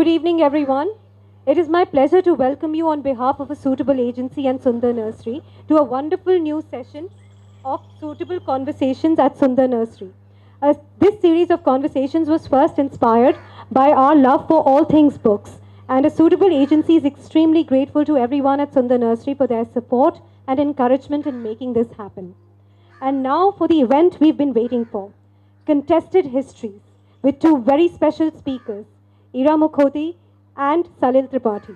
Good evening, everyone. It is my pleasure to welcome you on behalf of a suitable agency and Sunder Nursery to a wonderful new session of Suitable Conversations at Sunder Nursery. This series of conversations was first inspired by our love for all things books, and a suitable agency is extremely grateful to everyone at Sunder Nursery for their support and encouragement in making this happen. And now for the event we've been waiting for, Contested Histories, with two very special speakers, Ira Mukhoty and Salil Tripathi.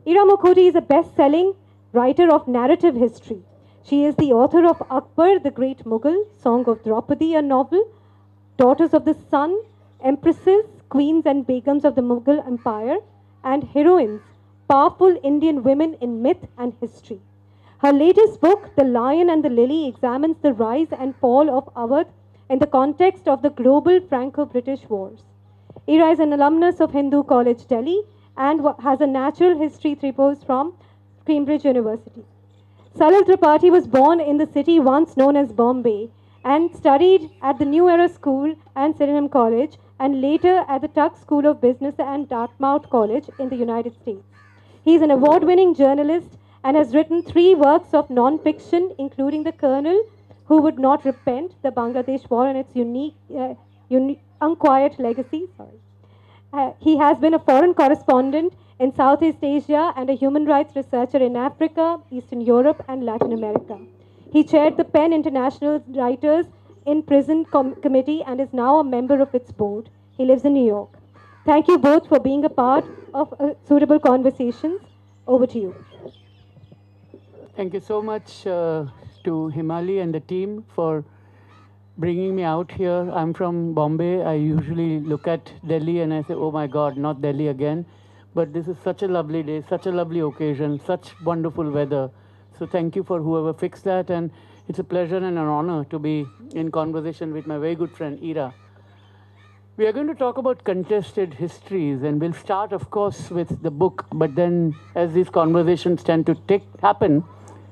Ira Mukhoty is a best-selling writer of narrative history. She is the author of Akbar, the Great Mughal, Song of Draupadi, a novel, Daughters of the Sun, Empresses, Queens and Begums of the Mughal Empire, and Heroines, Powerful Indian Women in Myth and History. Her latest book, The Lion and the Lily, examines the rise and fall of Awadh in the context of the global Franco-British wars. Ira is an alumnus of Hindu College, Delhi, and has a natural history tripos from Cambridge University. Salil Tripathi was born in the city once known as Bombay and studied at the New Era School and Sydenham College, and later at the Tuck School of Business and Dartmouth College in the United States. He is an award-winning journalist and has written 3 works of non-fiction, including The Colonel Who Would Not Repent, the Bangladesh War and its unquiet legacy. He has been a foreign correspondent in Southeast Asia and a human rights researcher in Africa, Eastern Europe, and Latin America. He chaired the PEN International Writers in Prison Committee and is now a member of its board. He lives in New York. Thank you both for being a part of Suitable Conversations. Over to you. Thank you so much to Himali and the team for bringing me out here. I'm from Bombay. I usually look at Delhi and I say, oh my God, not Delhi again. But this is such a lovely day, such a lovely occasion, such wonderful weather. So thank you for whoever fixed that. And it's a pleasure and an honor to be in conversation with my very good friend, Ira. We are going to talk about contested histories, and we'll start, of course, with the book. But then, as these conversations tend to happen,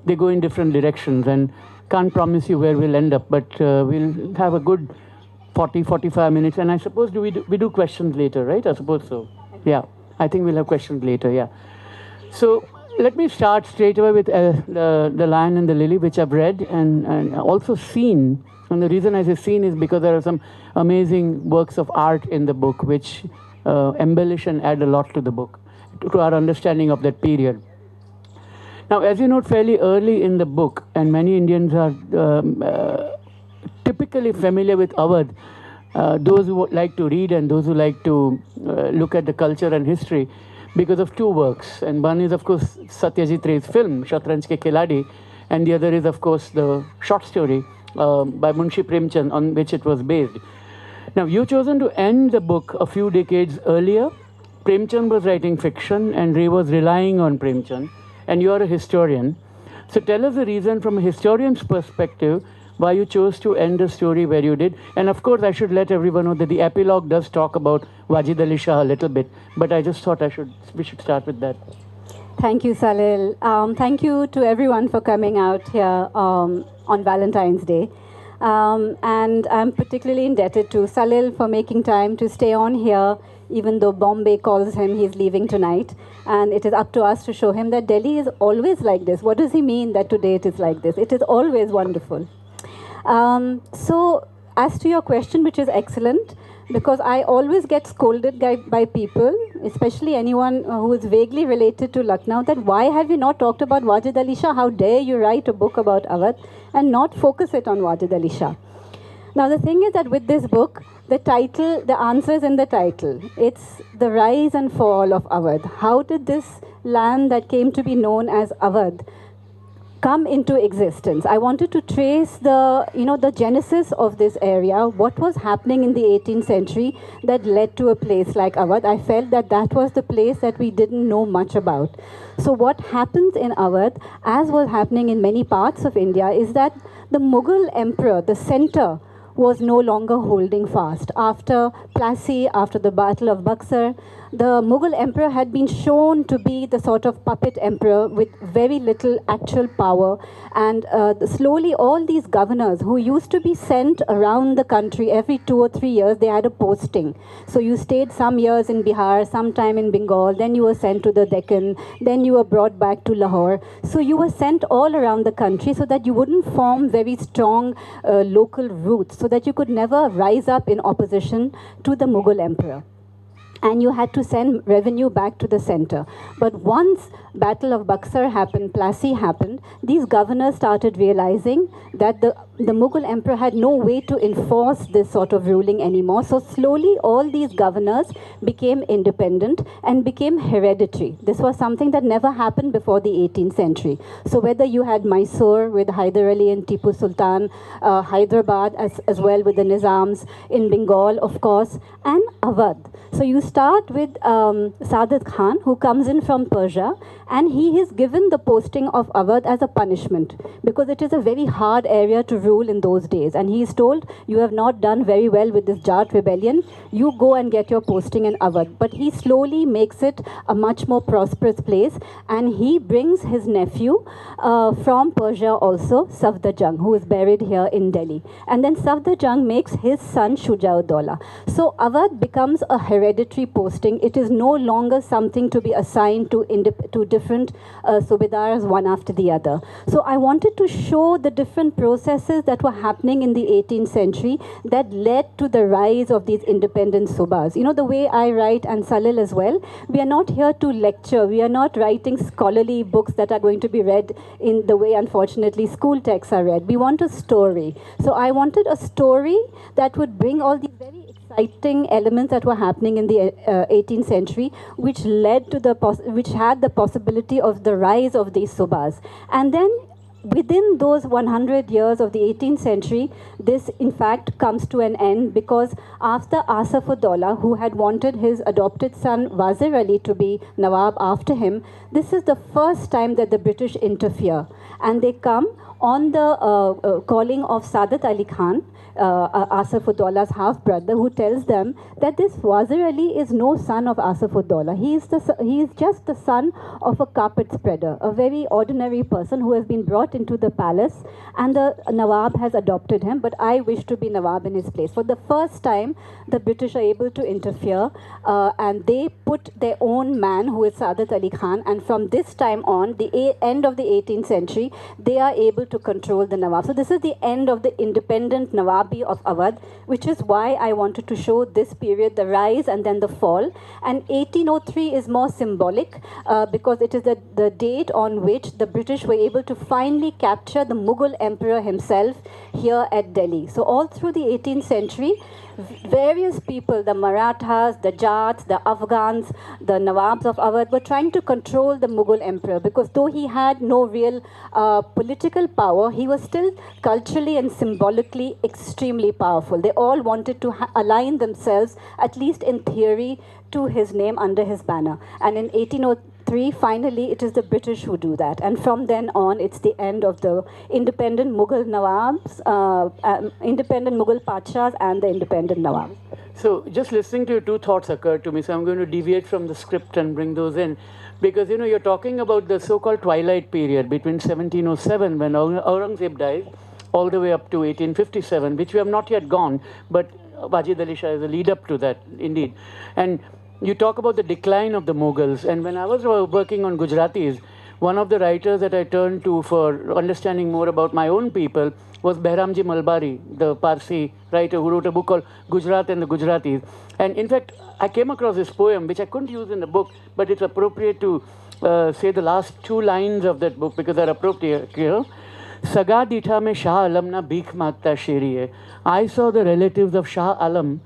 they go in different directions. And can't promise you where we'll end up, but we'll have a good 40-45 minutes. And I suppose we do questions later, right? I suppose so. Yeah, I think we'll have questions later, yeah. So let me start straight away with The Lion and the Lily, which I've read and also seen. And the reason I say seen is because there are some amazing works of art in the book which embellish and add a lot to the book, to our understanding of that period. Now, as you note, fairly early in the book, and many Indians are typically familiar with Awadh, those who like to read and those who like to look at the culture and history, because of 2 works. And one is, of course, Satyajit Ray's film, Shatranj Ke Khiladi, and the other is, of course, the short story by Munshi Premchand, on which it was based. Now, you've chosen to end the book a few decades earlier. Premchand was writing fiction, and Ray was relying on Premchand, and you are a historian. So tell us the reason from a historian's perspective why you chose to end the story where you did. And of course, I should let everyone know that the epilogue does talk about Wajid Ali Shah a little bit, but I just thought we should start with that. Thank you, Salil. Thank you to everyone for coming out here on Valentine's Day. And I'm particularly indebted to Salil for making time to stay on here, even though Bombay calls him, he's leaving tonight. And it is up to us to show him that Delhi is always like this. What does he mean that today it is like this? It is always wonderful. So as to your question, which is excellent, because I always get scolded by people, especially anyone who is vaguely related to Lucknow, that why have you not talked about Wajid Ali Shah? How dare you write a book about Awadh and not focus it on Wajid Ali Shah? Now, the thing is that with this book, the answer is in the title. It's the rise and fall of Awadh. How did this land that came to be known as Awadh come into existence? I wanted to trace the genesis of this area, what was happening in the 18th century that led to a place like Awadh. I felt that that was the place that we didn't know much about. So what happens in Awadh, as was happening in many parts of India, is that the Mughal emperor, the center, was no longer holding fast. After Plassey, after the Battle of Buxar, the Mughal emperor had been shown to be the sort of puppet emperor with very little actual power. And slowly all these governors who used to be sent around the country every 2 or 3 years, they had a posting. So you stayed some years in Bihar, sometime in Bengal, then you were sent to the Deccan, then you were brought back to Lahore. So you were sent all around the country so that you wouldn't form very strong local roots, so that you could never rise up in opposition to the Mughal emperor. And you had to send revenue back to the center. But once Battle of Buxar happened, Plassey happened, these governors started realizing that the Mughal emperor had no way to enforce this sort of ruling anymore. So slowly all these governors became independent and became hereditary. This was something that never happened before the 18th century. So whether you had Mysore with Hyder Ali and Tipu Sultan, Hyderabad as well with the Nizams, in Bengal, of course, and Awadh. So you start with Saadat Khan, who comes in from Persia, and he is given the posting of Awadh as a punishment because it is a very hard area to rule in those days. And he is told, you have not done very well with this Jat rebellion, you go and get your posting in Awadh. But he slowly makes it a much more prosperous place, and he brings his nephew from Persia also, Safdarjung, who is buried here in Delhi. And then Safdarjung makes his son Shuja-ud-Dawla. So Awadh becomes a hereditary posting. It is no longer something to be assigned to different subedars one after the other. So I wanted to show the different processes that were happening in the 18th century that led to the rise of these independent subas. You know, the way I write, and Salil as well, we are not here to lecture. We are not writing scholarly books that are going to be read in the way, unfortunately, school texts are read. We want a story. So I wanted a story that would bring all these very exciting elements that were happening in the 18th century, which led to which had the possibility of the rise of these subas. And then within those 100 years of the 18th century, this in fact comes to an end, because after Asaf-ud-Dawla, who had wanted his adopted son Wazir Ali to be Nawab after him, this is the first time that the British interfere. And they come on the calling of Saadat Ali Khan, Asaf-ud-Dawla's half-brother, who tells them that this Wazir Ali is no son of Asaf-ud-Dawla. He is just the son of a carpet spreader, a very ordinary person who has been brought into the palace, and the Nawab has adopted him, but I wish to be Nawab in his place. For the first time, the British are able to interfere, and they put their own man, who is Saadat Ali Khan, and from this time on, the end of the 18th century, they are able to control the Nawab. So this is the end of the independent Nawab of Awadh, which is why I wanted to show this period, the rise and then the fall. And 1803 is more symbolic because it is the date on which the British were able to finally capture the Mughal emperor himself here at Delhi. So all through the 18th century, various people, the Marathas, the Jats, the Afghans, the Nawabs of Awadh were trying to control the Mughal emperor, because though he had no real political power, he was still culturally and symbolically extremely powerful. They all wanted to align themselves, at least in theory, to his name under his banner. And in 1803, finally, it is the British who do that. And from then on, it's the end of the independent Mughal Nawabs, independent Mughal Pachas, and the independent Nawabs. So just listening to your two thoughts occurred to me, so I'm going to deviate from the script and bring those in. Because, you know, you're talking about the so-called twilight period between 1707, when Aurangzeb dies, all the way up to 1857, which we have not yet gone, but Wajid Ali Shah is a lead up to that, indeed. And you talk about the decline of the Mughals, and when I was working on Gujaratis, one of the writers that I turned to for understanding more about my own people was Behramji Malbari, the Parsi writer who wrote a book called Gujarat and the Gujaratis. And in fact, I came across this poem, which I couldn't use in the book, but it's appropriate to say the last two lines of that book because they're appropriate here. Saga ditha mein Shah Alam na bhik magta sheri hai. I saw the relatives of Shah Alam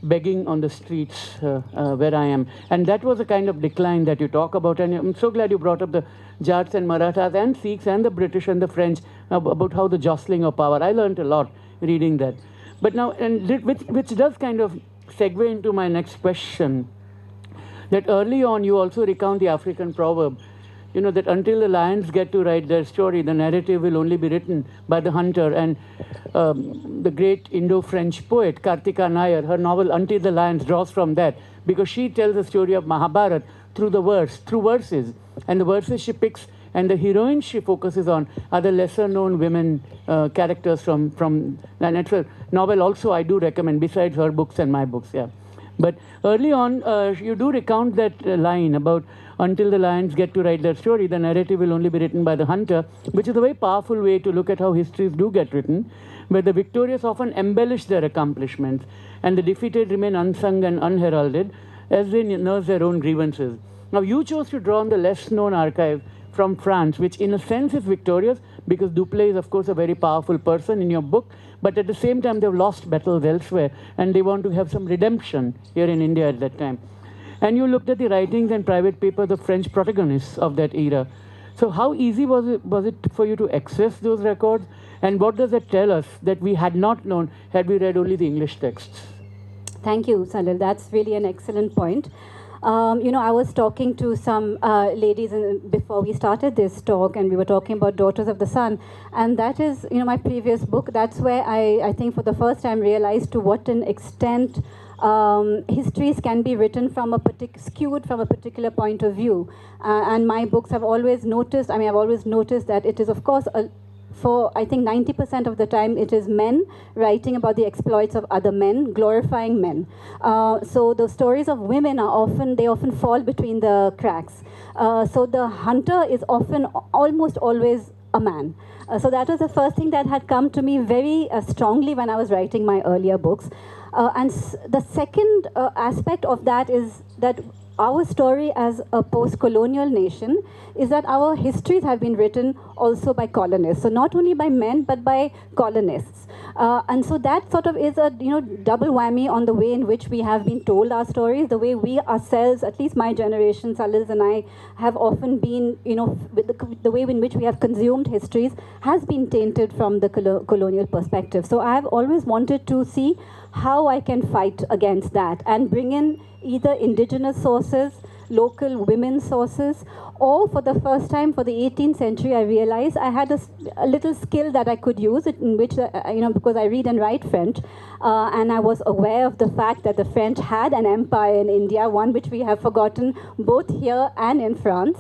begging on the streets where I am. And that was a kind of decline that you talk about. And I'm so glad you brought up the Jats and Marathas and Sikhs and the British and the French about how the jostling of power. I learned a lot reading that. But now, and which does kind of segue into my next question, that early on you also recount the African proverb you know, that until the lions get to write their story, the narrative will only be written by the hunter. And the great Indo-French poet, Kartika Nair, her novel Until the Lions draws from that, because she tells the story of Mahabharata through verses. And the verses she picks and the heroines she focuses on are the lesser-known women characters from the natural novel. Also, I do recommend, besides her books and my books, yeah. But early on, you do recount that line about until the lions get to write their story, the narrative will only be written by the hunter, which is a very powerful way to look at how histories do get written, where the victorious often embellish their accomplishments, and the defeated remain unsung and unheralded as they nurse their own grievances. Now, you chose to draw on the less-known archive from France, which in a sense is victorious, because Dupleix is, of course, a very powerful person in your book, but at the same time, they've lost battles elsewhere, and they want to have some redemption here in India at that time. And you looked at the writings and private papers of French protagonists of that era. So how easy was it for you to access those records? And what does that tell us that we had not known had we read only the English texts? Thank you, Salil. That's really an excellent point. You know, I was talking to some ladies before we started this talk, and we were talking about Daughters of the Sun. And that is, you know, my previous book. That's where I think for the first time realized to what an extent histories can be written from skewed from a particular point of view. And my books have always noticed, I've always noticed that it is, of course, for I think 90% of the time, it is men writing about the exploits of other men, glorifying men. So the stories of women are often fall between the cracks. So the hunter is often, almost always, a man. So that was the first thing that had come to me very strongly when I was writing my earlier books. And the second aspect of that is that our story as a post-colonial nation is that our histories have been written also by colonists. So not only by men, but by colonists. And so that sort of is a double whammy on the way in which we have been told our stories, the way we ourselves, at least my generation, Salil and I, have often been, the way in which we have consumed histories has been tainted from the colonial perspective. So I have always wanted to see how I can fight against that and bring in either indigenous sources, local women's sources, or for the first time for the 18th century, I realized I had a little skill that I could use, in which, because I read and write French, and I was aware of the fact that the French had an empire in India, one which we have forgotten both here and in France.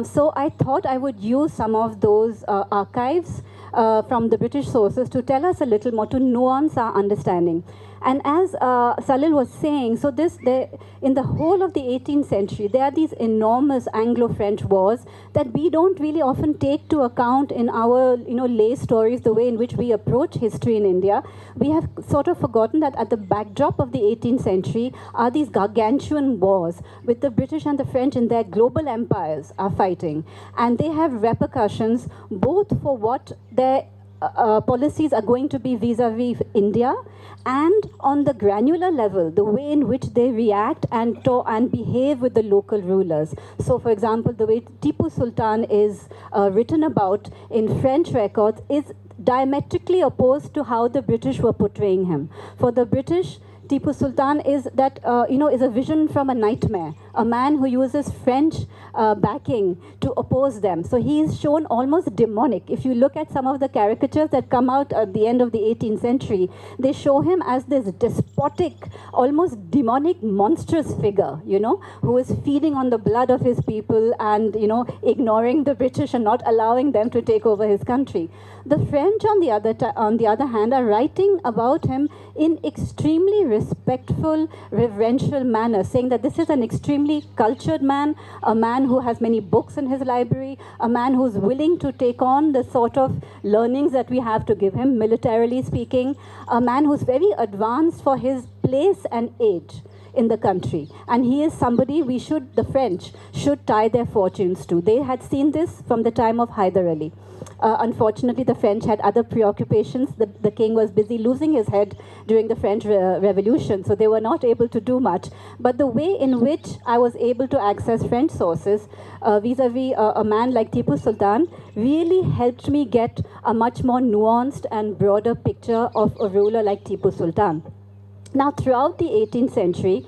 So I thought I would use some of those archives from the British sources to tell us a little more, to nuance our understanding. And as Salil was saying, so in the whole of the 18th century, there are these enormous Anglo-French wars that we don't really often take to account in our lay stories, the way in which we approach history in India. We have sort of forgotten that at the backdrop of the 18th century are these gargantuan wars with the British and the French in their global empires are fighting. And they have repercussions both for what their policies are going to be vis-a-vis India, and on the granular level, the way in which they react and behave with the local rulers. So, for example, the way Tipu Sultan is written about in French records is diametrically opposed to how the British were portraying him. For the British, Tipu Sultan is that, is a vision from a nightmare, a man who uses French backing to oppose them. So he is shown almost demonic. If you look at some of the caricatures that come out at the end of the 18th century, they show him as this despotic, almost demonic, monstrous figure, who is feeding on the blood of his people and, ignoring the British and not allowing them to take over his country. The French, on the other hand, are writing about him in extremely respectful, reverential manner, saying that this is an extremely cultured man, a man who has many books in his library, a man who's willing to take on the sort of learnings that we have to give him, militarily speaking, a man who's very advanced for his place and age in the country. And he is somebody the French should tie their fortunes to. They had seen this from the time of Hyder Ali. Unfortunately, the French had other preoccupations. The king was busy losing his head during the French Revolution, so they were not able to do much. But the way in which I was able to access French sources vis-a-vis a man like Tipu Sultan really helped me get a much more nuanced and broader picture of a ruler like Tipu Sultan. Now, throughout the 18th century,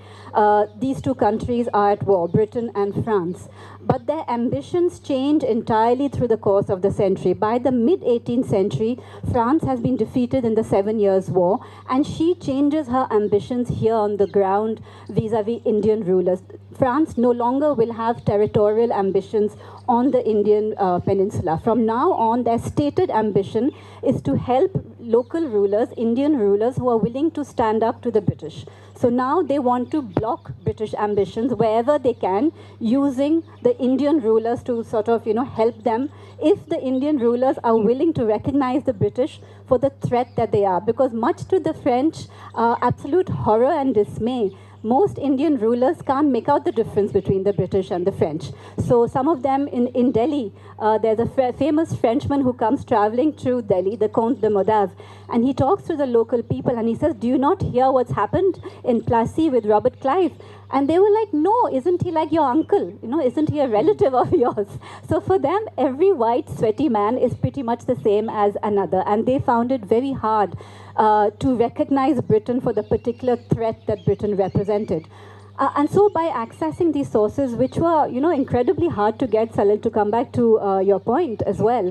these two countries are at war, Britain and France. But their ambitions change entirely through the course of the century. By the mid-18th century, France has been defeated in the 7 Years' War, and she changes her ambitions here on the ground vis-a-vis Indian rulers. France no longer will have territorial ambitions on the Indian peninsula. From now on, their stated ambition is to help local rulers, Indian rulers, who are willing to stand up to the British. So now they want to block British ambitions wherever they can, using the Indian rulers to sort of, help them, if the Indian rulers are willing to recognize the British for the threat that they are. Because much to the French absolute horror and dismay, most Indian rulers can't make out the difference between the British and the French. So some of them in Delhi, there's a famous Frenchman who comes traveling through Delhi, the Comte de Modave, and he talks to the local people and he says, "Do you not hear what's happened in Plassey with Robert Clive?" And they were like, "No, isn't he like your uncle? Isn't he a relative of yours?" So for them, every white sweaty man is pretty much the same as another. And they found it very hard to recognize Britain for the particular threat that Britain represented. And so by accessing these sources, which were, incredibly hard to get, Salil, to come back to your point as well,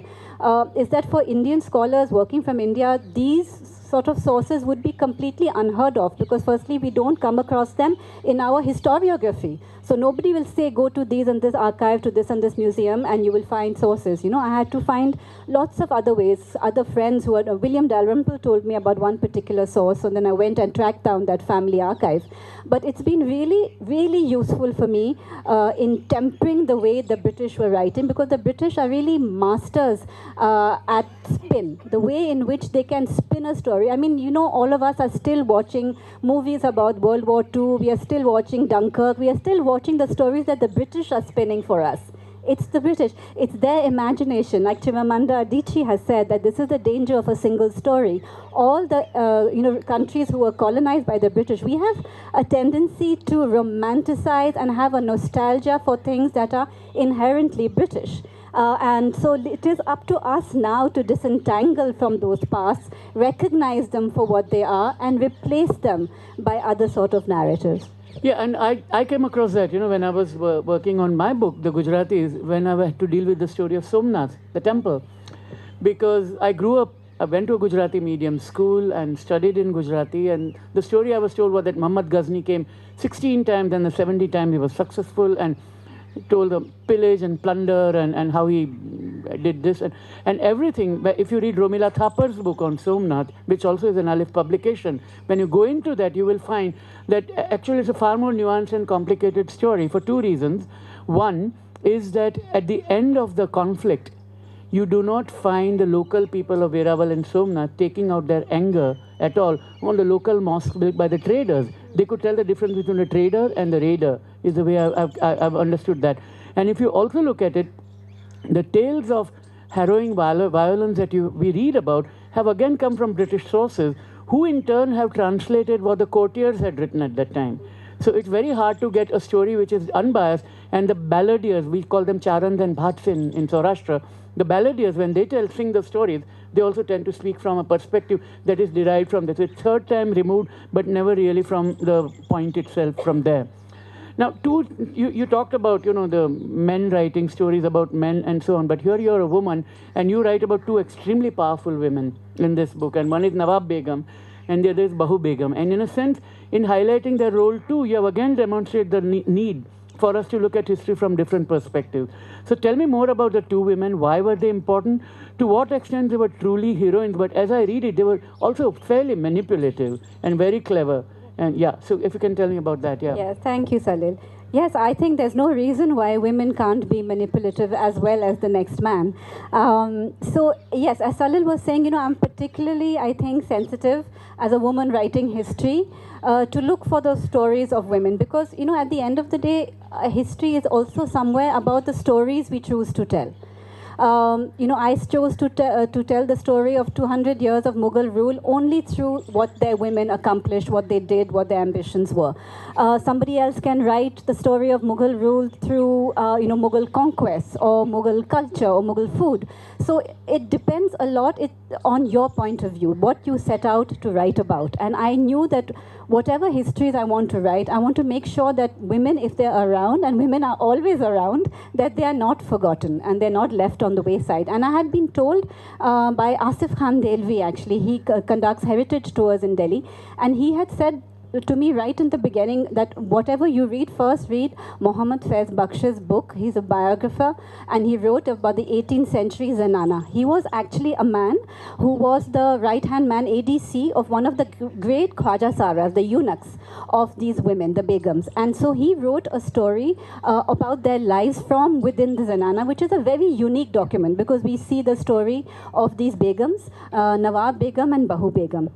is that for Indian scholars working from India, these sort of sources would be completely unheard of, because firstly, we don't come across them in our historiography. So nobody will say, go to these and this archive, to this and this museum, and you will find sources. I had to find lots of other ways. Other friends who had, William Dalrymple told me about one particular source, and then I went and tracked down that family archive. But it's been really, really useful for me in tempering the way the British were writing, because the British are really masters at spin, the way in which they can spin a story. I mean, all of us are still watching movies about World War II. We are still watching Dunkirk. We are still watching the stories that the British are spinning for us. It's the British. It's their imagination. Like Chimamanda Adichie has said, that this is the danger of a single story. All the countries who were colonized by the British, we have a tendency to romanticize and have a nostalgia for things that are inherently British. And so it is up to us now to disentangle from those pasts, recognize them for what they are, and replace them by other sort of narratives. Yeah, and I came across that, when I was working on my book, The Gujaratis, when I had to deal with the story of Somnath, the temple. Because I went to a Gujarati medium school and studied in Gujarati, and the story I was told was that Muhammad Ghazni came 16 times, and the 70 times he was successful, and told the pillage and plunder and how he did this and everything. But if you read Romila Thapar's book on Somnath, which also is an Alif publication, when you go into that, you will find that actually it's a far more nuanced and complicated story for two reasons. One is that at the end of the conflict, you do not find the local people of Veeraval and Somnath taking out their anger at all on the local mosque built by the traders. They could tell the difference between a trader and the raider, is the way I've understood that. And if you also look at it, the tales of harrowing violence that we read about have again come from British sources, who in turn have translated what the courtiers had written at that time. So it's very hard to get a story which is unbiased. And the balladeers, we call them charans and bhats in Saurashtra, the balladeers, when they sing the stories, they also tend to speak from a perspective that is derived from this. It's third time removed, but never really from the point itself from there. Now, you talked about, the men writing stories about men and so on, but here you're a woman, and you write about two extremely powerful women in this book, and one is Nawab Begum, and the other is Bahu Begum. And in a sense, in highlighting their role too, you have again demonstrated the need for us to look at history from different perspectives. So tell me more about the two women. Why were they important? To what extent they were truly heroines? But as I read it, they were also fairly manipulative and very clever. And yeah, so if you can tell me about that, yeah. Yes, thank you, Salil. Yes, I think there's no reason why women can't be manipulative as well as the next man. So yes, as Salil was saying, I'm particularly, I think, sensitive as a woman writing history to look for those stories of women, because, at the end of the day, history is also somewhere about the stories we choose to tell. I chose to tell the story of 200 years of Mughal rule only through what their women accomplished, what they did, what their ambitions were. Somebody else can write the story of Mughal rule through, Mughal conquests or Mughal culture or Mughal food. So it depends a lot on your point of view, what you set out to write about. And I knew that whatever histories I want to write, I want to make sure that women, if they're around, and women are always around, that they are not forgotten and they're not left on the wayside. And I had been told by Asif Khan Delvi, actually, he conducts heritage tours in Delhi, and he had said to me right in the beginning that whatever you read, first read Mohammad Faiz Baksh's book. He's a biographer, and he wrote about the 18th century Zanana. He was actually a man who was the right-hand man, ADC, of one of the great Khwaja Saras, the eunuchs of these women, the Begums. And so he wrote a story about their lives from within the Zanana, which is a very unique document because we see the story of these Begums, Nawab Begum and Bahu Begum.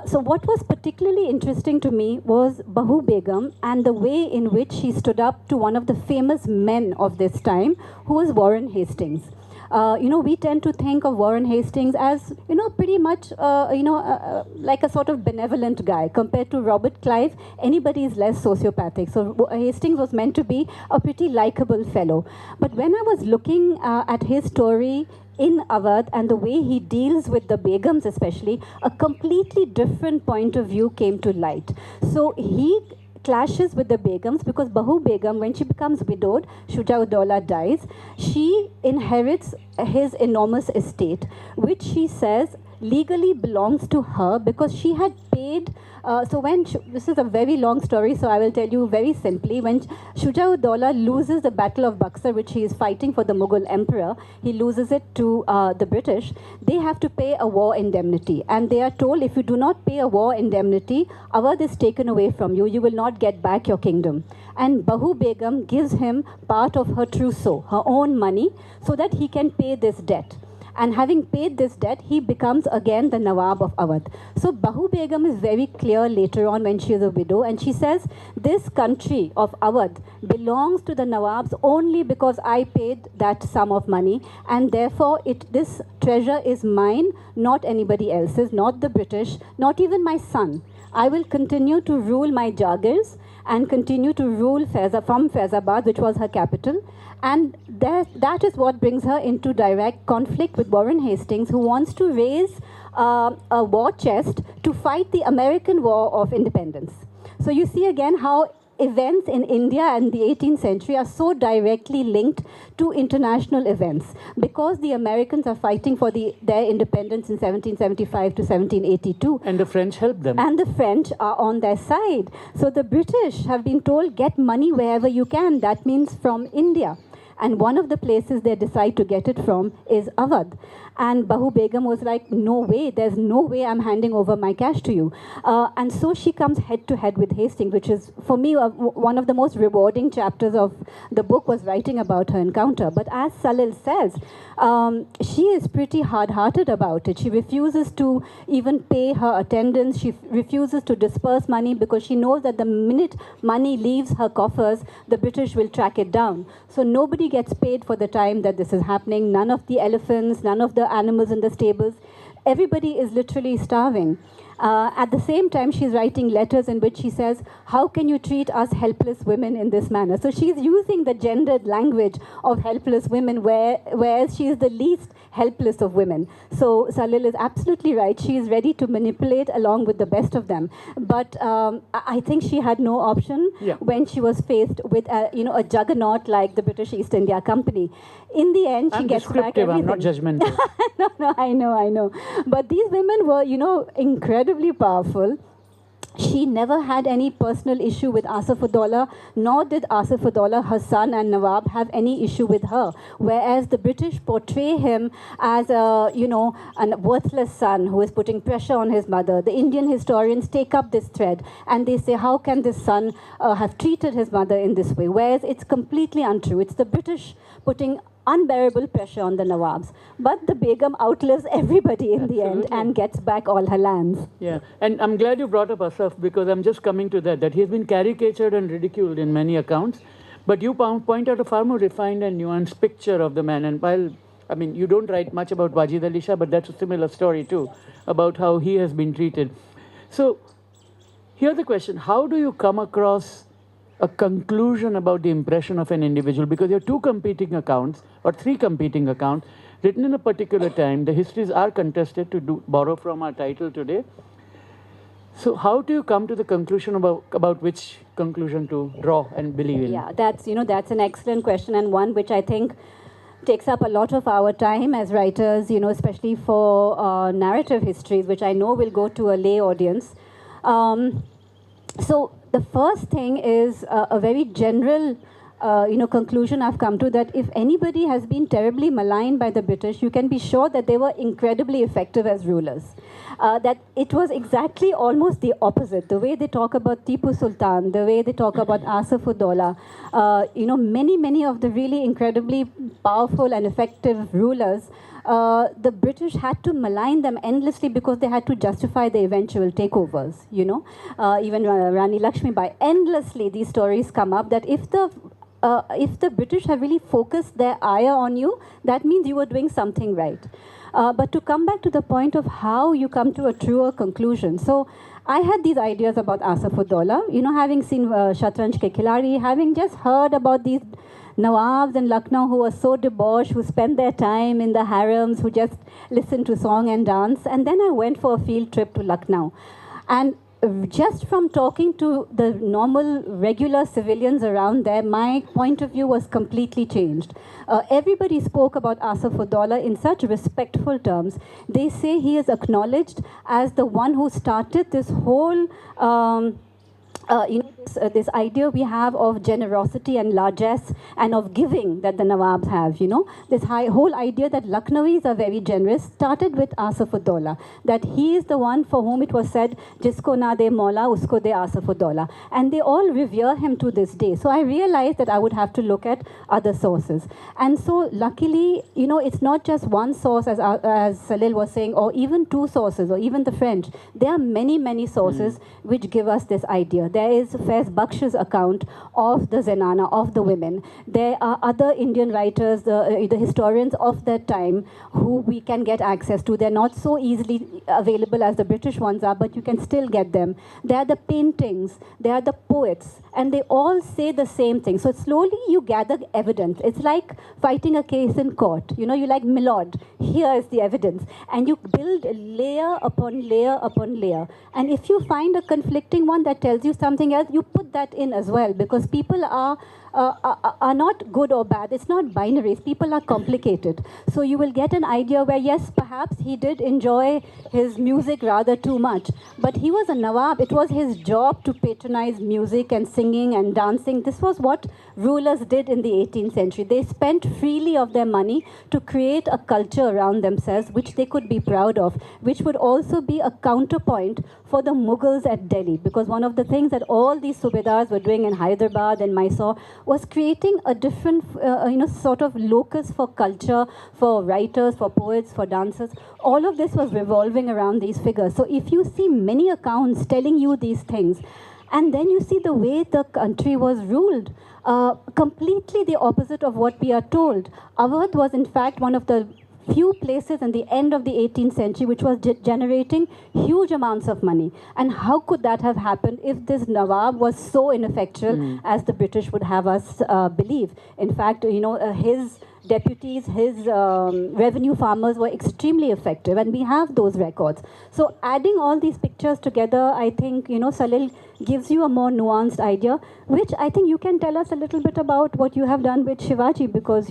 So what was particularly interesting to me was Bahu Begum and the way in which she stood up to one of the famous men of this time, who was Warren Hastings. We tend to think of Warren Hastings as, pretty much, like a sort of benevolent guy. Compared to Robert Clive, anybody is less sociopathic. So Hastings was meant to be a pretty likable fellow. But when I was looking at his story in Awadh and the way he deals with the Begums especially, a completely different point of view came to light. So he clashes with the Begums because Bahu Begum, when she becomes widowed, Shuja-ud-Dawla dies, she inherits his enormous estate, which she says legally belongs to her because she had paid. This is a very long story, so I will tell you very simply. When Shuja-ud-Dawla loses the Battle of Buxar, which he is fighting for the Mughal emperor, he loses it to the British. They have to pay a war indemnity, and they are told, if you do not pay a war indemnity, Awadh is taken away from you. You will not get back your kingdom. And Bahu Begum gives him part of her trousseau, her own money, so that he can pay this debt. And having paid this debt, he becomes again the Nawab of Awadh. So Bahu Begum is very clear later on when she is a widow, and she says, this country of Awadh belongs to the Nawabs only because I paid that sum of money, and therefore this treasure is mine, not anybody else's, not the British, not even my son. I will continue to rule my Jagirs and continue to rule from Faizabad, which was her capital. And that is what brings her into direct conflict with Warren Hastings, who wants to raise a war chest to fight the American War of Independence. So you see again how events in India in the 18th century are so directly linked to international events, because the Americans are fighting for their independence in 1775 to 1782. And the French helped them. And the French are on their side. So the British have been told, get money wherever you can. That means from India. And one of the places they decide to get it from is Awadh. And Bahu Begum was like, no way, there's no way I'm handing over my cash to you. And so she comes head to head with Hastings, which is, for me, one of the most rewarding chapters of the book was writing about her encounter. But as Salil says, she is pretty hard-hearted about it. She refuses to even pay her attendants. She refuses to disperse money because she knows that the minute money leaves her coffers, the British will track it down. So nobody gets paid for the time that this is happening. None of the elephants, none of the animals in the stables. Everybody is literally starving. At the same time, she's writing letters in which she says, how can you treat us helpless women in this manner? So she's using the gendered language of helpless women, whereas she is the least helpless of women. So Salil is absolutely right. She is ready to manipulate along with the best of them. But I think she had no option when she was faced with a juggernaut like the British East India Company. In the end, she gets back everything. I'm not judgmental. No, I know. But these women were, incredibly powerful. She never had any personal issue with Asaf-ud-Dawla, nor did Asaf-ud-Dawla, her son and Nawab, have any issue with her. Whereas the British portray him as a worthless son who is putting pressure on his mother. The Indian historians take up this thread and they say, how can this son have treated his mother in this way? Whereas it's completely untrue. It's the British putting unbearable pressure on the Nawabs. But the Begum outlives everybody in the end and gets back all her lands. Yeah, and I'm glad you brought up Asaf, because I'm just coming to that he's been caricatured and ridiculed in many accounts. But you point out a far more refined and nuanced picture of the man. And while I mean, you don't write much about Wajid Ali Shah, but that's a similar story too, about how he has been treated. So here's the question: how do you come across a conclusion about the impression of an individual? Because there are two competing accounts or three competing accounts written in a particular time. The histories are contested, to borrow from our title today. So how do you come to the conclusion about which conclusion to draw and believe in? Yeah, that's an excellent question, and one which I think takes up a lot of our time as writers, especially for narrative histories, which I know will go to a lay audience. So the first thing is a very general conclusion I've come to, that if anybody has been terribly maligned by the British, you can be sure that they were incredibly effective as rulers. That it was exactly almost the opposite. The way they talk about Tipu Sultan, the way they talk about Asaf-ud-Daula, many of the really incredibly powerful and effective rulers, the British had to malign them endlessly because they had to justify the eventual takeovers, even Rani Lakshmibai. Endlessly these stories come up that if the British have really focused their ire on you, that means you were doing something right. But to come back to the point of how you come to a truer conclusion. So I had these ideas about Asaf-ud-Daula, having seen Shatranj Ke Khiladi, having just heard about these nawabs in Lucknow who were so debauched, who spent their time in the harems, who just listened to song and dance. And then I went for a field trip to Lucknow. And just from talking to the normal, regular civilians around there, my point of view was completely changed. Everybody spoke about Asaf-ud-Daula in such respectful terms. They say he is acknowledged as the one who started this whole this idea we have of generosity and largesse and of giving that the Nawabs have, This whole idea that Lucknowis are very generous started with Asaf-ud-Daula, that he is the one for whom it was said, Jisko na de Maula, usko de Asaf-ud-Daula. And they all revere him to this day. So I realized that I would have to look at other sources. And so luckily, it's not just one source, as Salil was saying, or even two sources, or even the French. There are many sources which give us this idea. There is Faiz Baksh's account of the Zenana, of the women. There are other Indian writers, the historians of that time, who we can get access to. They're not so easily available as the British ones are, but you can still get them. There are the paintings, there are the poets, and they all say the same thing. So slowly you gather evidence. It's like fighting a case in court. You're like, Milord, here is the evidence. And you build layer upon layer upon layer. And if you find a conflicting one that tells you something else, you put that in as well, because people are not good or bad. It's not binaries. People are complicated. So you will get an idea where, yes, perhaps he did enjoy his music rather too much, but he was a Nawab. It was his job to patronize music and singing and dancing. This was what rulers did in the 18th century. They spent freely of their money to create a culture around themselves which they could be proud of, which would also be a counterpoint for the Mughals at Delhi, because one of the things that all these Subedars were doing in Hyderabad and Mysore was creating a different, sort of locus for culture, for writers, for poets, for dancers. All of this was revolving around these figures. So if you see many accounts telling you these things, and then you see the way the country was ruled, completely the opposite of what we are told. Awadh was in fact one of the few places in the end of the 18th century which was generating huge amounts of money. And how could that have happened if this Nawab was so ineffectual as the British would have us believe? In fact, his deputies, his revenue farmers were extremely effective, and we have those records. So adding all these pictures together, I think, Salil gives you a more nuanced idea, which I think you can tell us a little bit about what you have done with Shivaji, because,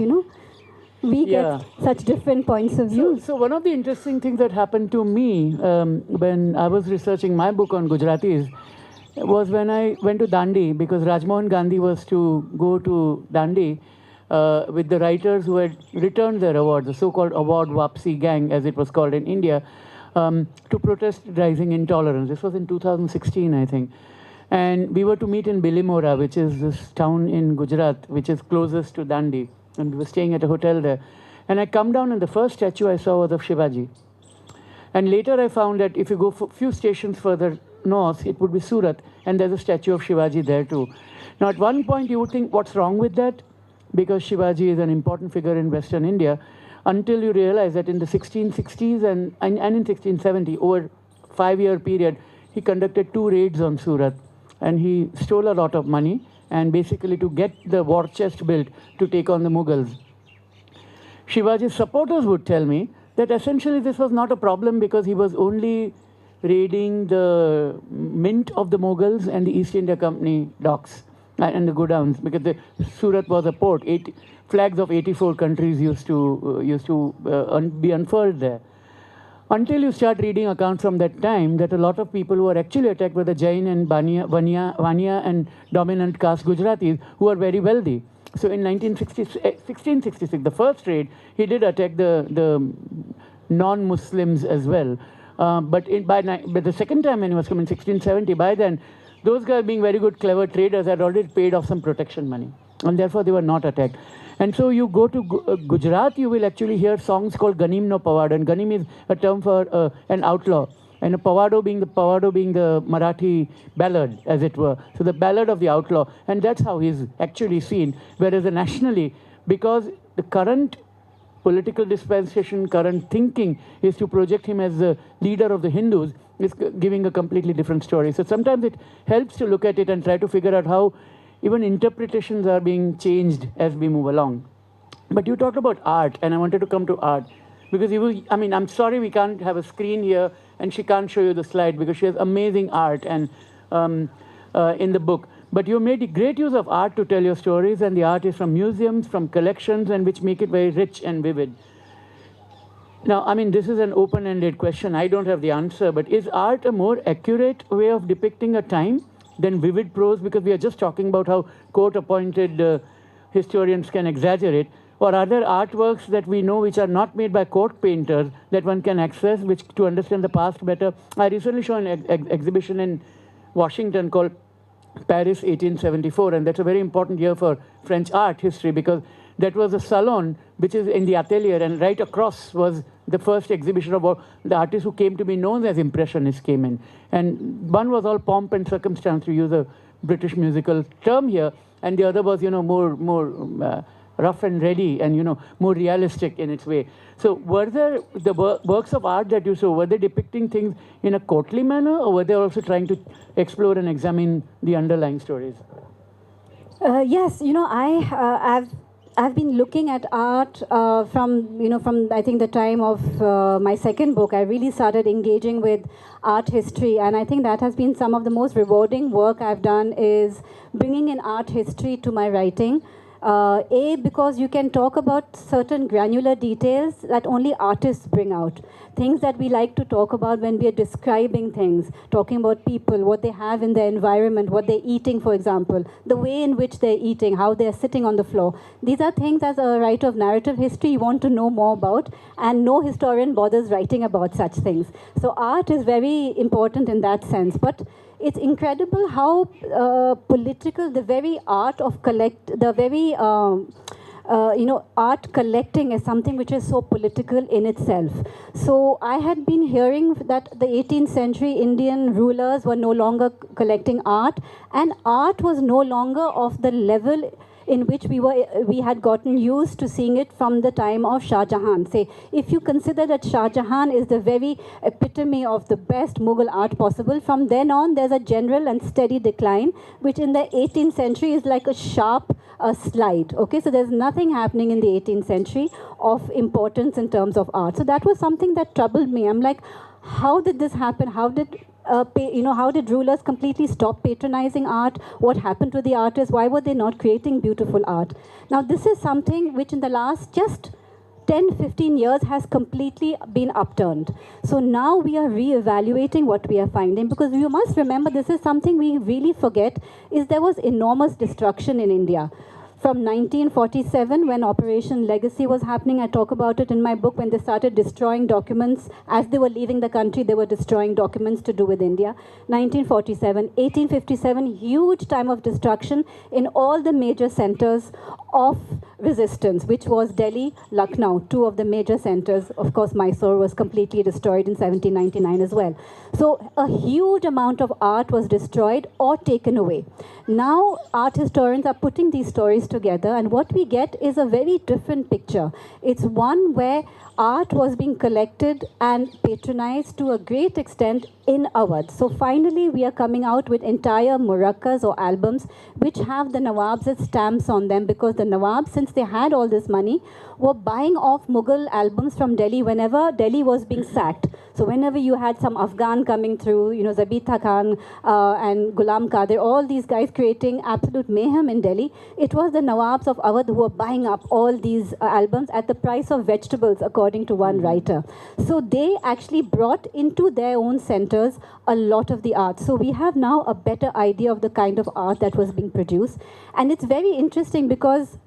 we get such different points of view. So one of the interesting things that happened to me when I was researching my book on Gujaratis was when I went to Dandi, because Rajmohan Gandhi was to go to Dandi with the writers who had returned their awards, the so-called Awadh Wapsi gang, as it was called in India, to protest rising intolerance. This was in 2016, I think. And we were to meet in Bilimora, which is this town in Gujarat, which is closest to Dandi. And we were staying at a hotel there. And I come down, and the first statue I saw was of Shivaji. And later I found that if you go a few stations further north, it would be Surat, and there's a statue of Shivaji there too. Now at one point you would think, what's wrong with that? Because Shivaji is an important figure in Western India. until you realize that in the 1660s and in 1670, over 5-year period, he conducted 2 raids on Surat, and he stole a lot of money, and basically to get the war chest built to take on the Mughals. Shivaji's supporters would tell me that essentially this was not a problem because he was only raiding the mint of the Mughals and the East India Company docks and the godowns, because the Surat was a port. Flags of 84 countries used to be unfurled there. Until you start reading accounts from that time, that a lot of people who were actually attacked were the Jain and Vanya and dominant caste Gujaratis who were very wealthy. So in 1666, the first raid, he did attack the non-Muslims as well. But by the second time when he was coming in 1670, by then, those guys being very good, clever traders had already paid off some protection money. And therefore, they were not attacked. And so you go to Gujarat, you will actually hear songs called Ganim no Pawado. And Ganim is a term for an outlaw. And a Pawado being the Marathi ballad, as it were. So the ballad of the outlaw. And that's how he's actually seen. Whereas nationally, because the current political dispensation, current thinking is to project him as the leader of the Hindus, is giving a completely different story. So sometimes it helps to look at it and try to figure out how even interpretations are being changed as we move along. But you talked about art, and I wanted to come to art. Because I'm sorry we can't have a screen here, and she can't show you the slide because she has amazing art and in the book. But you made great use of art to tell your stories, and the art is from museums, from collections, and which make it very rich and vivid. Now, this is an open-ended question. I don't have the answer, but is art a more accurate way of depicting a time than vivid prose? Because we are just talking about how court-appointed historians can exaggerate. Or are there artworks that we know which are not made by court painters that one can access to understand the past better? I recently saw an exhibition in Washington called Paris 1874, and that's a very important year for French art history because that was a salon which is in the atelier, and right across was the first exhibition of all the artists who came to be known as Impressionists came in. And one was all pomp and circumstance, to use a British musical term here, and the other was, more rough and ready and, more realistic in its way. So were there the works of art that you saw, were they depicting things in a courtly manner, or were they also trying to explore and examine the underlying stories? Yes, I've been looking at art from I think the time of my second book. I really started engaging with art history, and I think that has been some of the most rewarding work I've done, is bringing in art history to my writing. Because you can talk about certain granular details that only artists bring out. Things that we like to talk about when we are describing things, talking about people, what they have in their environment, what they're eating, for example, the way in which they're eating, how they're sitting on the floor. These are things, as a writer of narrative history, you want to know more about, and no historian bothers writing about such things. So art is very important in that sense. But it's incredible how political the very art of art collecting is something which is so political in itself. So I had been hearing that the 18th century Indian rulers were no longer collecting art, and art was no longer of the level in which we had gotten used to seeing it from the time of Shah Jahan. Say, if you consider that Shah Jahan is the very epitome of the best Mughal art possible, from then on there's a general and steady decline, which in the 18th century is like a sharp slide. Okay, so there's nothing happening in the 18th century of importance in terms of art. So that was something that troubled me. I'm like, how did this happen? How did rulers completely stop patronizing art? What happened to the artists? Why were they not creating beautiful art? Now, this is something which in the last just 10, 15 years has completely been upturned. So now we are re-evaluating what we are finding, because you must remember, this is something we really forget, is there was enormous destruction in India. From 1947, when Operation Legacy was happening, I talk about it in my book, when they started destroying documents. As they were leaving the country, they were destroying documents to do with India. 1947, 1857, huge time of destruction in all the major centers of resistance, which was Delhi, Lucknow, two of the major centers. Of course, Mysore was completely destroyed in 1799 as well. So a huge amount of art was destroyed or taken away. Now, art historians are putting these stories together, and what we get is a very different picture. It's one where art was being collected and patronized to a great extent in Awadh. So finally, we are coming out with entire murakkas or albums which have the nawabs' stamps on them, because the nawabs, since they had all this money, were buying off Mughal albums from Delhi whenever Delhi was being sacked. So whenever you had some Afghan coming through, you know, Zabita Khan and Ghulam Qadir, all these guys creating absolute mayhem in Delhi, it was the nawabs of Awadh who were buying up all these albums at the price of vegetables, according to one writer. So they actually brought into their own centers a lot of the art. So we have now a better idea of the kind of art that was being produced. And it's very interesting because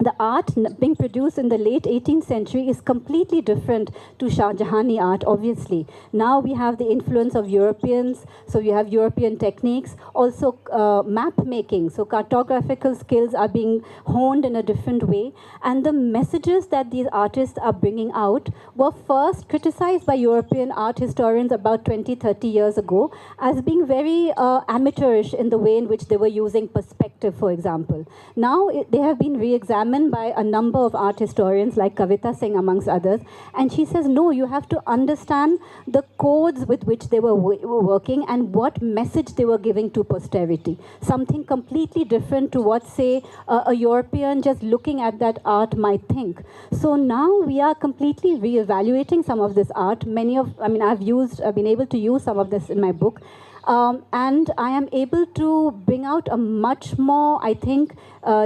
the art being produced in the late 18th century is completely different to Shah Jahani art, obviously. Now we have the influence of Europeans, so you have European techniques, also map making, so cartographical skills are being honed in a different way, and the messages that these artists are bringing out were first criticized by European art historians about 20, 30 years ago as being very amateurish in the way in which they were using perspective, for example. Now they have been re-examined by a number of art historians like Kavita Singh amongst others, and she says no, you have to understand the codes with which they were working and what message they were giving to posterity. Something completely different to what, say, a European just looking at that art might think. So now we are completely re-evaluating some of this art. I've been able to use some of this in my book. And I am able to bring out a much more, I think,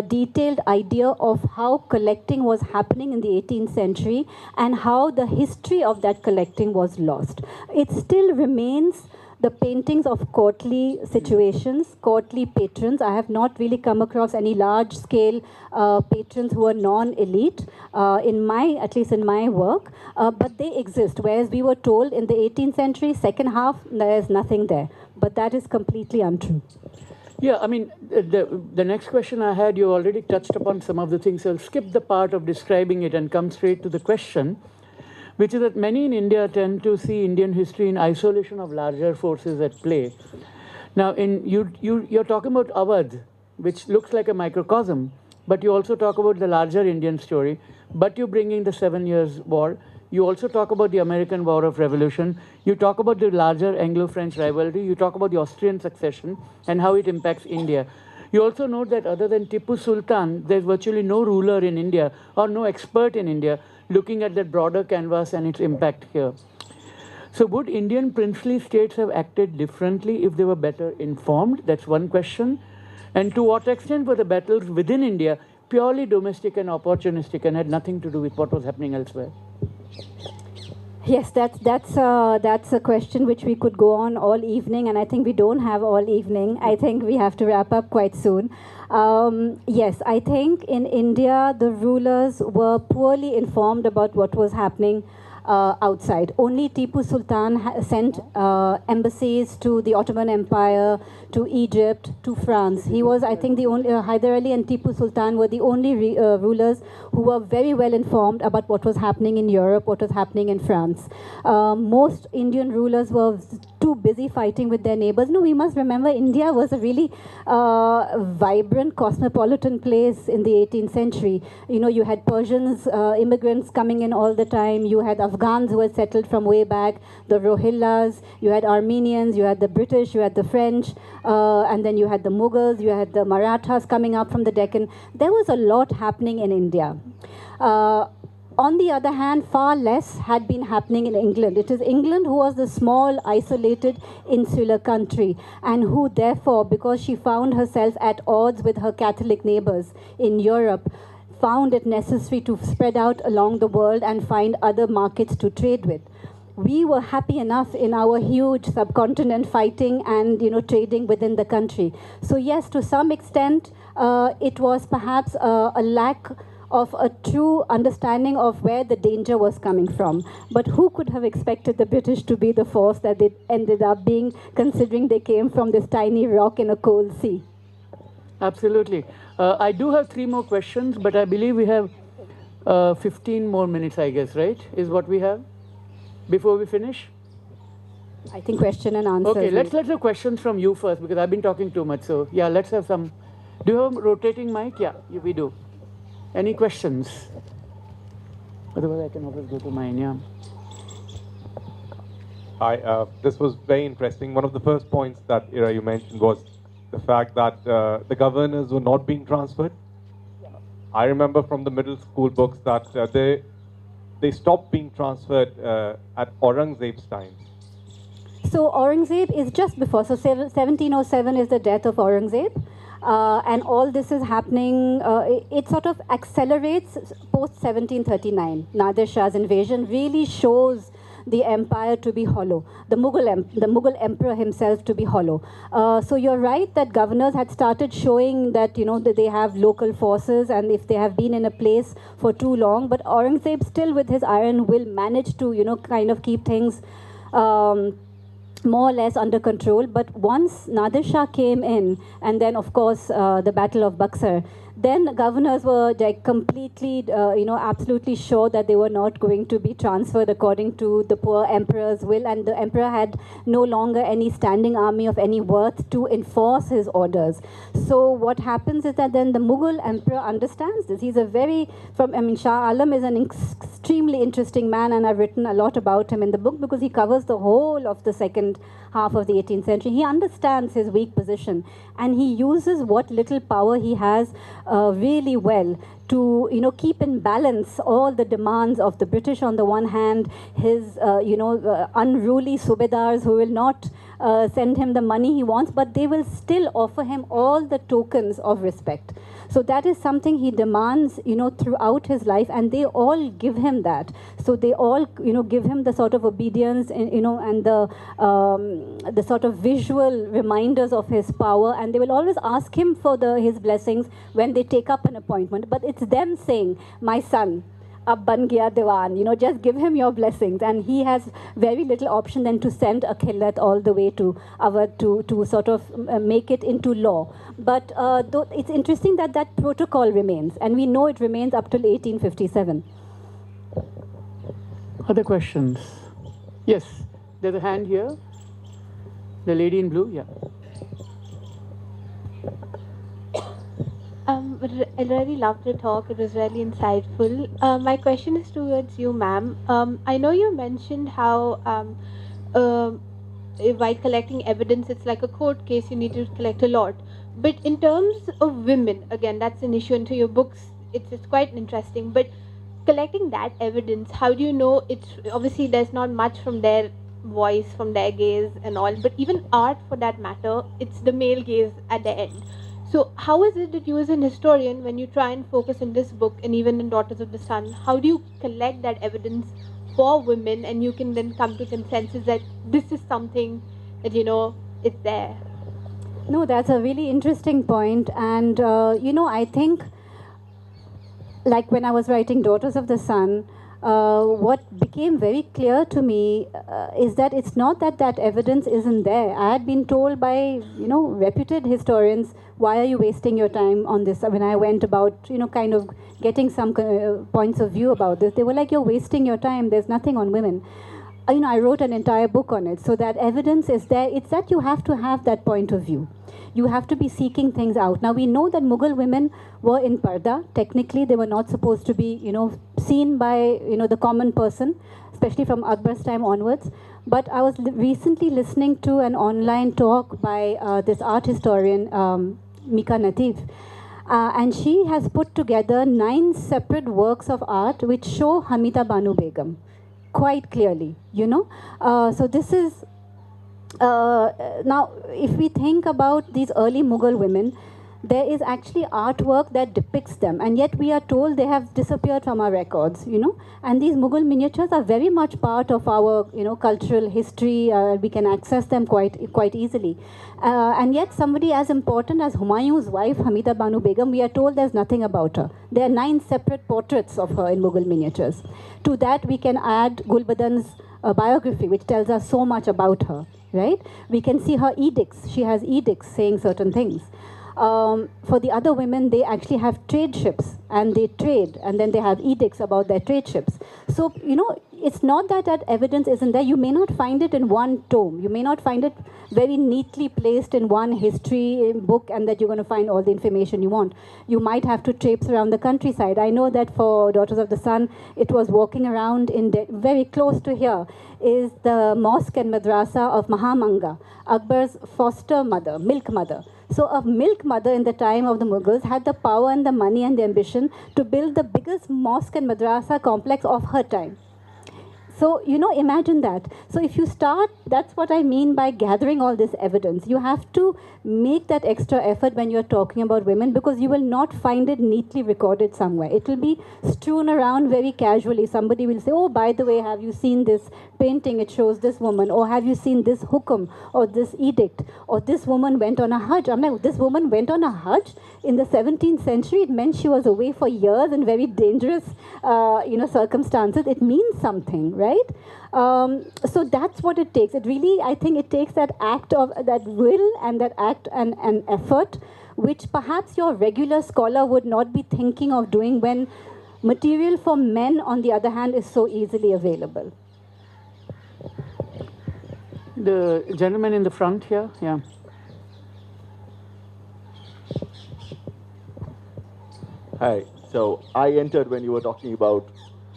detailed idea of how collecting was happening in the 18th century and how the history of that collecting was lost. It still remains the paintings of courtly situations, courtly patrons. I have not really come across any large-scale patrons who are non-elite at least in my work, but they exist. Whereas we were told in the 18th century, second half, there is nothing there. But that is completely untrue. Yeah, I mean, the next question I had, you already touched upon some of the things. I'll skip the part of describing it and come straight to the question, which is that many in India tend to see Indian history in isolation of larger forces at play. Now, you're talking about Awadh, which looks like a microcosm, but you also talk about the larger Indian story, but you bring in the 7 Years' War. You also talk about the American War of Revolution. You talk about the larger Anglo-French rivalry. You talk about the Austrian succession and how it impacts India. You also note that other than Tipu Sultan, there's virtually no ruler in India or no expert in India looking at that broader canvas and its impact here. So would Indian princely states have acted differently if they were better informed? That's one question. And to what extent were the battles within India purely domestic and opportunistic and had nothing to do with what was happening elsewhere? Yes, that's a question which we could go on all evening, and I think we don't have all evening. I think we have to wrap up quite soon. Yes, I think in India, the rulers were poorly informed about what was happening outside. Only Tipu Sultan sent embassies to the Ottoman Empire, to Egypt, to France. He was, I think, the only, Hyder Ali and Tipu Sultan were the only rulers who were very well informed about what was happening in Europe, what was happening in France. Most Indian rulers were too busy fighting with their neighbors. No, we must remember India was a really vibrant, cosmopolitan place in the 18th century. You know, you had Persians, immigrants coming in all the time. You had Afghans who had settled from way back, the Rohillas, you had Armenians, you had the British, you had the French, and then you had the Mughals, you had the Marathas coming up from the Deccan. There was a lot happening in India. On the other hand, far less had been happening in England. It is England who was the small, isolated, insular country, and who therefore, because she found herself at odds with her Catholic neighbors in Europe, found it necessary to spread out along the world and find other markets to trade with. We were happy enough in our huge subcontinent fighting and, you know, trading within the country. So yes, to some extent, it was perhaps a lack of a true understanding of where the danger was coming from. But who could have expected the British to be the force that they ended up being, considering they came from this tiny rock in a cold sea? Absolutely. I do have 3 more questions, but I believe we have 15 more minutes, I guess, right? Is what we have before we finish? I think question and answer. Okay, let's have questions from you first, because I've been talking too much. So, yeah, let's have some. Do you have a rotating mic? Yeah, we do. Any questions? Otherwise, I can always go to mine, yeah. Hi, this was very interesting. One of the first points that, Ira, you mentioned was the fact that the governors were not being transferred. I remember from the middle school books that they stopped being transferred at Aurangzeb's time. So Aurangzeb is just before. So 1707 is the death of Aurangzeb. And all this is happening, it sort of accelerates post 1739. Nadir Shah's invasion really shows the empire to be hollow, the Mughal emperor himself to be hollow. So you're right that governors had started showing that, you know, that they have local forces and if they have been in a place for too long. But Aurangzeb still with his iron will manage to, you know, kind of keep things more or less under control. But once Nadir Shah came in, and then of course the Battle of Buxar, then governors were like completely, absolutely sure that they were not going to be transferred according to the poor emperor's will, and the emperor had no longer any standing army of any worth to enforce his orders. So what happens is that then the Mughal emperor understands this. He's a very, Shah Alam is an extremely interesting man, and I've written a lot about him in the book because he covers the whole of the second half of the 18th century. He understands his weak position, and he uses what little power he has really well to, you know, keep in balance all the demands of the British on the one hand, his, unruly subedars who will not send him the money he wants, but they will still offer him all the tokens of respect. So that is something he demands, you know, throughout his life, and they all give him that. So they all, you know, give him the sort of obedience, you know, and the sort of visual reminders of his power, and they will always ask him for his blessings when they take up an appointment. But it's them saying, my son, ab ban gaya diwan, you know, just give him your blessings. And he has very little option than to send a khillat all the way to Awadh to sort of make it into law. But though it's interesting that that protocol remains, and we know it remains up till 1857. Other questions? Yes, there's a hand here. The lady in blue, yeah. I really loved the talk. It was really insightful. My question is towards you, ma'am. I know you mentioned how while collecting evidence, it's like a court case, you need to collect a lot. But in terms of women, again, that's an issue into your books. It's quite interesting. But collecting that evidence, how do you know it's, obviously there's not much from their voice, from their gaze and all, but even art for that matter, it's the male gaze at the end. So how is it that you as an historian, when you try and focus in this book and even in Daughters of the Sun, how do you collect that evidence for women and you can then come to consensus that this is something that, you know, it's there? No, that's a really interesting point. And, I think, like when I was writing Daughters of the Sun, what became very clear to me is that it's not that that evidence isn't there. I had been told by, reputed historians, why are you wasting your time on this? When I went about, kind of getting some points of view about this, they were like, you're wasting your time. There's nothing on women. I wrote an entire book on it. So that evidence is there. It's that you have to have that point of view. You have to be seeking things out. Now, we know that Mughal women were in parda. Technically, they were not supposed to be, seen by, the common person, especially from Akbar's time onwards. But I was recently listening to an online talk by this art historian, Mika Natif. And she has put together 9 separate works of art which show Hamida Banu Begum quite clearly, So this is... now, if we think about these early Mughal women, there is actually artwork that depicts them, and yet we are told they have disappeared from our records, And these Mughal miniatures are very much part of our, cultural history. We can access them quite easily. And yet somebody as important as Humayun's wife, Hamida Banu Begum, we are told there's nothing about her. There are 9 separate portraits of her in Mughal miniatures. To that, we can add Gulbadan's biography, which tells us so much about her. Right? We can see her edicts. She has edicts saying certain things. For the other women, they actually have trade ships and they trade, and then they have edicts about their trade ships. So, it's not that that evidence isn't there. You may not find it in one tome. You may not find it very neatly placed in one history book and that you're going to find all the information you want. You might have to traipse around the countryside. I know that for Daughters of the Sun, it was walking around very close to here is the mosque and madrasa of Mahamanga, Akbar's foster mother, milk mother. So a milk mother in the time of the Mughals had the power and the money and the ambition to build the biggest mosque and madrasa complex of her time. So, imagine that. So if you start, that's what I mean by gathering all this evidence. You have to make that extra effort when you're talking about women, because you will not find it neatly recorded somewhere. It will be strewn around very casually. Somebody will say, oh, by the way, have you seen this painting? It shows this woman. Or have you seen this hukum or this edict? Or this woman went on a hajj. I'm like, this woman went on a hajj in the 17th century. It meant she was away for years in very dangerous, circumstances. It means something, right? So that's what it takes. It really, I think it takes that act of that will and that act and effort, which perhaps your regular scholar would not be thinking of doing when material for men, on the other hand, is so easily available. The gentleman in the front here, yeah. Hi. So I entered when you were talking about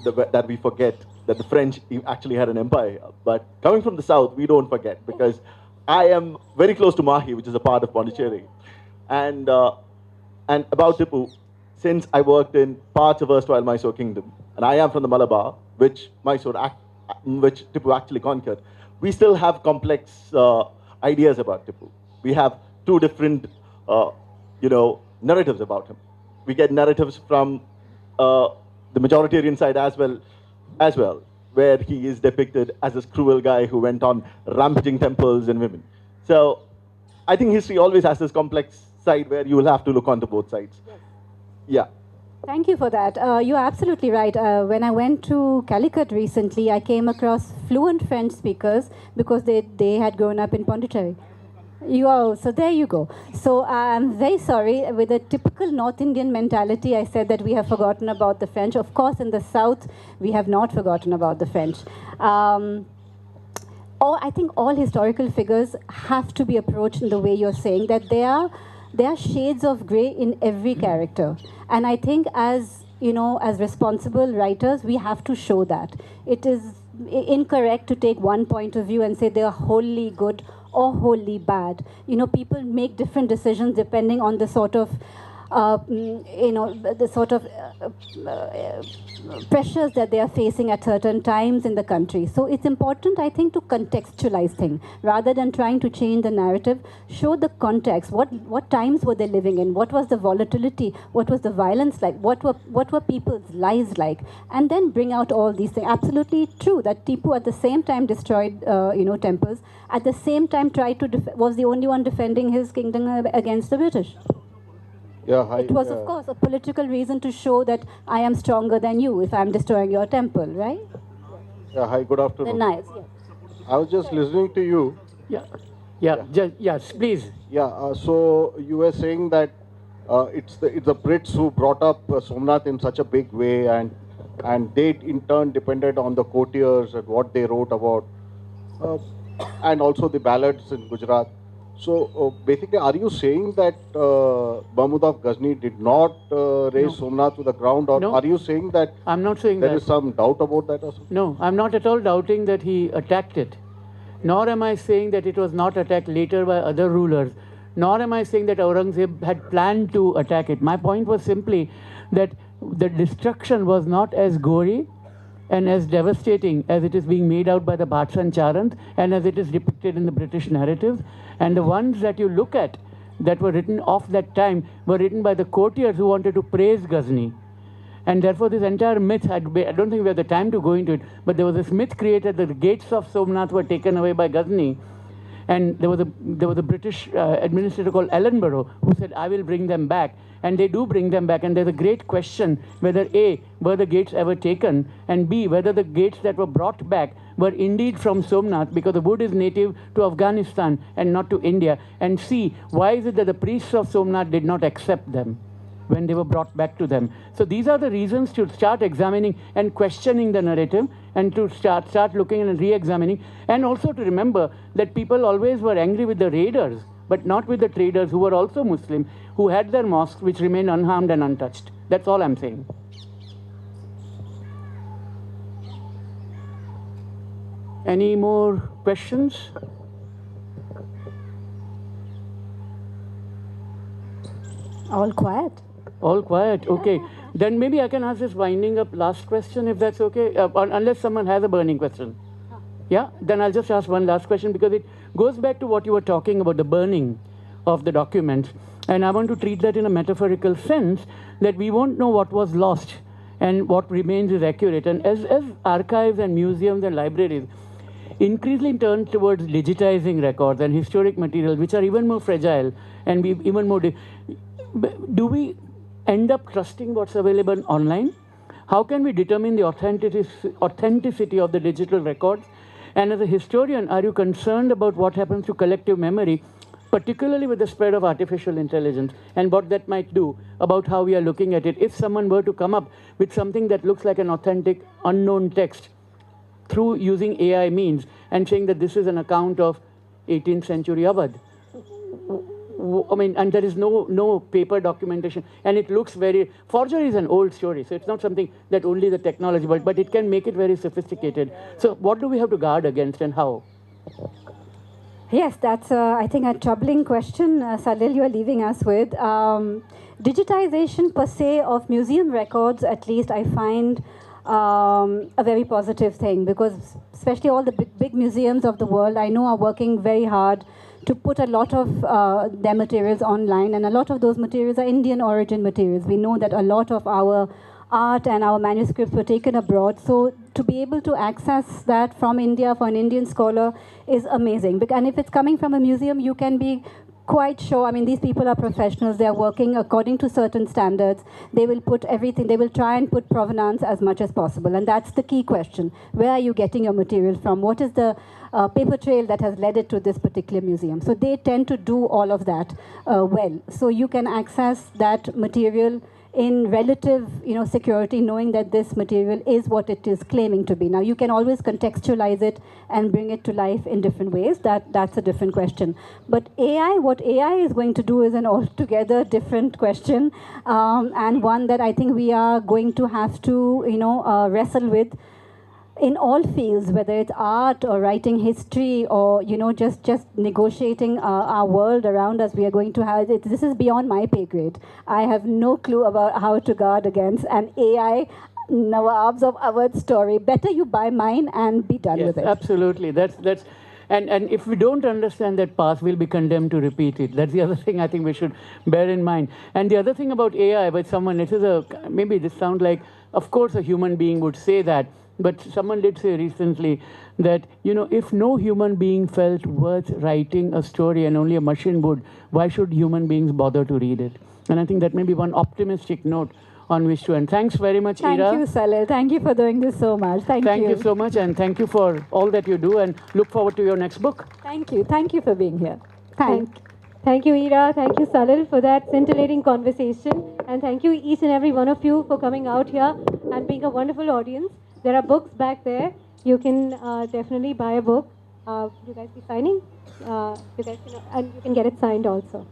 that we forget that the French actually had an empire. But coming from the south, we don't forget, because I am very close to Mahi, which is a part of Pondicherry. And about Tipu, since I worked in parts of erstwhile Mysore Kingdom, and I am from the Malabar, which Tipu actually conquered, we still have complex ideas about Tipu. We have two different, narratives about him. We get narratives from the majoritarian side as well, where he is depicted as this cruel guy who went on rampaging temples and women. So I think history always has this complex side where you will have to look onto both sides. Yes. Yeah. Thank you for that. You're absolutely right. When I went to Calicut recently, I came across fluent French speakers because they had grown up in Pondicherry. So there you go. So I'm very sorry. With a typical North Indian mentality, I said that we have forgotten about the French. Of course, in the South, we have not forgotten about the French. I think all historical figures have to be approached in the way you're saying, that there are shades of grey in every character. And I think as responsible writers, we have to show that. It is incorrect to take one point of view and say they are wholly good or wholly bad. People make different decisions depending on the sort of pressures that they are facing at certain times in the country. So it's important, I think, to contextualize things rather than trying to change the narrative. Show the context. What times were they living in? What was the volatility? What was the violence like? What were people's lives like? And then bring out all these things. Absolutely true that Tipu at the same time destroyed temples. At the same time was the only one defending his kingdom against the British. Yeah, hi. It was, of course, a political reason to show that I am stronger than you if I'm destroying your temple, right? Yeah, hi, good afternoon. Nice, yes. I was just listening to you. Yes, please. Yeah, so you were saying that it's the Brits who brought up Somnath in such a big way, and they in turn depended on the courtiers and what they wrote about, and also the ballads in Gujarat. So basically, are you saying that Mahmud of Ghazni did not raise Somnath to the ground, or are you saying that I'm not saying there is some doubt about that or something? No, I'm not at all doubting that he attacked it. Nor am I saying that it was not attacked later by other rulers. Nor am I saying that Aurangzeb had planned to attack it. My point was simply that the destruction was not as gory and as devastating as it is being made out by the Bhats and Charans and as it is depicted in the British narratives. And the ones that you look at that were written of that time were written by the courtiers who wanted to praise Ghazni. And therefore this entire myth, I don't think we have the time to go into it, but there was this myth created that the gates of Somnath were taken away by Ghazni. And there was a British administrator called Ellenborough who said, I will bring them back. And they do bring them back. And there's a great question whether A, were the gates ever taken? And B, whether the gates that were brought back were indeed from Somnath, because the wood is native to Afghanistan and not to India. And C, why is it that the priests of Somnath did not accept them when they were brought back to them? So these are the reasons to start examining and questioning the narrative, and to start looking and re-examining. And also to remember that people always were angry with the raiders, but not with the traders who were also Muslim, who had their mosques which remained unharmed and untouched. That's all I'm saying. Any more questions? All quiet. All quiet, okay. Then maybe I can ask this winding up last question, if that's okay, unless someone has a burning question. Yeah, then I'll just ask one last question, because it goes back to what you were talking about, the burning of the documents. And I want to treat that in a metaphorical sense, that we won't know what was lost and what remains is accurate. And as archives and museums and libraries increasingly turn towards digitizing records and historic materials, which are even more fragile and even more... Do we end up trusting what's available online? How can we determine the authenticity of the digital records? And as a historian, are you concerned about what happens to collective memory, particularly with the spread of artificial intelligence, and what that might do about how we are looking at it? If someone were to come up with something that looks like an authentic, unknown text through using AI means and saying that this is an account of 18th century Awadh, I mean, and there is no paper documentation, and it looks very... Forgery is an old story, so it's not something that only the technology, but it can make it very sophisticated. So what do we have to guard against, and how? Yes, that's, I think, a troubling question, Salil, you are leaving us with. Digitization per se of museum records, at least, I find a very positive thing, because especially all the big museums of the world, I know, are working very hard to put a lot of their materials online, and a lot of those materials are Indian origin materials. We know that a lot of our art and our manuscripts were taken abroad, so to be able to access that from India for an Indian scholar is amazing. And if it's coming from a museum, you can be quite sure, I mean, these people are professionals, they are working according to certain standards. They will put everything, they will try and put provenance as much as possible, and that's the key question. Where are you getting your material from? What is the paper trail that has led it to this particular museum? So they tend to do all of that well. So you can access that material in relative, security, knowing that this material is what it is claiming to be. Now, you can always contextualize it and bring it to life in different ways. That's a different question. But AI, what AI is going to do is an altogether different question, and one that I think we are going to have to, wrestle with in all fields, whether it's art or writing history or, just negotiating our world around us. We are going to have it. This is beyond my pay grade. I have no clue about how to guard against an AI nawabs of Awadh story. Better you buy mine and be done with it. Absolutely. That's and if we don't understand that past, we'll be condemned to repeat it. That's the other thing I think we should bear in mind. And the other thing about AI, but maybe this sounds like, of course, a human being would say that. But someone did say recently that, if no human being felt worth writing a story and only a machine would, why should human beings bother to read it? And I think that may be one optimistic note on which to end. Thanks very much, Ira. Thank you, Salil. Thank you for doing this so much. Thank you. Thank you so much, and thank you for all that you do, and look forward to your next book. Thank you. Thank you for being here. Thank you, Ira. Thank you, Salil, for that scintillating conversation. And thank you, each and every one of you, for coming out here and being a wonderful audience. There are books back there. You can definitely buy a book. You guys be signing? And you can get it signed also.